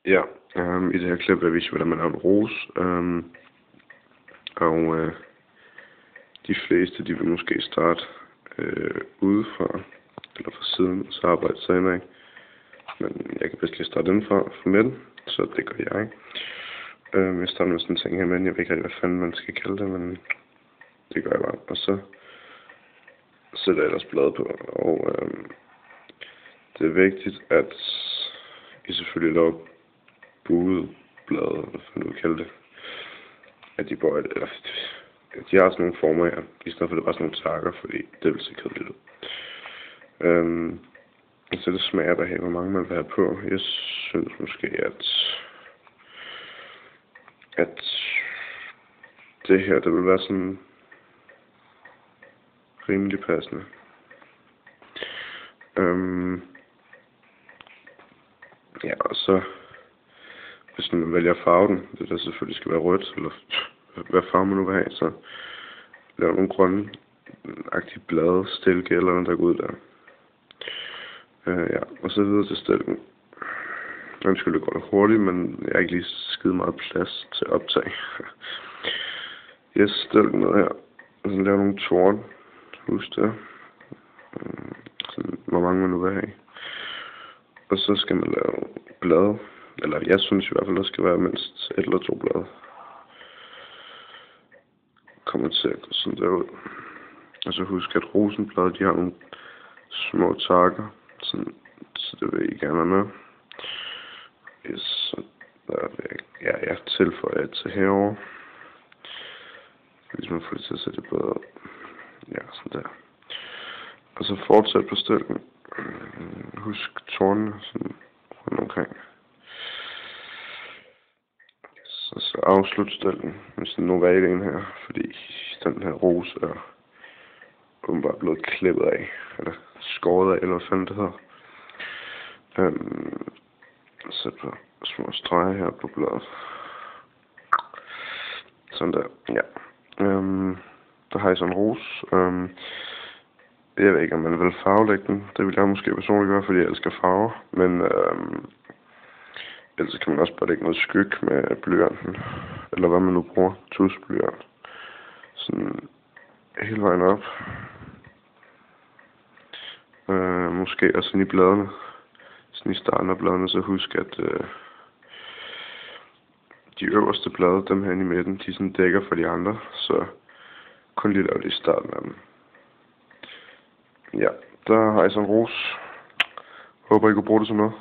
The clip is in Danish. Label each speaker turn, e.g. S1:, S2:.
S1: Ja, i det her klip vil jeg vise, hvordan man laver en rose. De fleste, de vil måske starte udefra, eller fra siden, og så arbejde sig indad. Men jeg kan bedst lige starte indenfra fra midten, så det gør jeg. Jeg starter med sådan en ting her, men jeg ved ikke rigtig, hvad fanden man skal kalde det, men det gør jeg bare. Og så sætter jeg ellers blade på, og det er vigtigt, at I selvfølgelig laver buede blade, eller hvad du vil kalde det. At de bøjer det, eller de har sådan nogle former her, i stedet for det bare sådan nogle takker, fordi det vil se kedeligt ud. Så det smager der her, hvor mange man vil have på. Jeg synes måske, at det her, det vil være sådan rimelig passende. Ja, og så hvis man vælger farven, det der selvfølgelig skal være rødt, eller hvad farve man nu vil have, så laver nogle grønne-agtige blade, stilke eller noget, der går ud der. Ja, og så videre til stilken. Undskyld, det går lidt hurtigt, men jeg har ikke lige skide meget plads til at optage. Jeg stilken ned her, og så laver nogle tårn. Husk det. Hvor mange man nu vil have. Og så skal man lave blade. Eller jeg synes i hvert fald, der skal være mindst 1 eller 2 blade. Kommer til at gå sådan der ud. Og så husk, at rosenblade, de har nogle små takker. Sådan, så det vil I gerne have med. Så der vil jeg tilføjer til herover. Hvis man får det til at sætte det bedre. Ja, sådan der. Og så fortsæt på stilken. Husk tårnene sådan rundt omkring. Så afslut stilken med sådan en oval en her, fordi den her rose er åbenbart blevet klippet af, eller skåret af, eller hvad fanden det hedder. Sæt på små streger her på bladet. Sådan der, ja. Der har jeg sådan en rose. Jeg ved ikke, om man vil farvelægge den. Det vil jeg måske personligt gøre, fordi jeg elsker farver. Men ellers kan man også bare lægge noget skyg med blyanten. Eller hvad man nu bruger. Tusblyant. Sådan hele vejen op. Måske også i bladene. Sådan i starten af bladene, så husk, at de øverste blade, dem her i midten, de sådan dækker for de andre. Så kun lige lave det i starten af dem. Ja, der har jeg sådan en rose. Håber, I kunne bruge det som noget.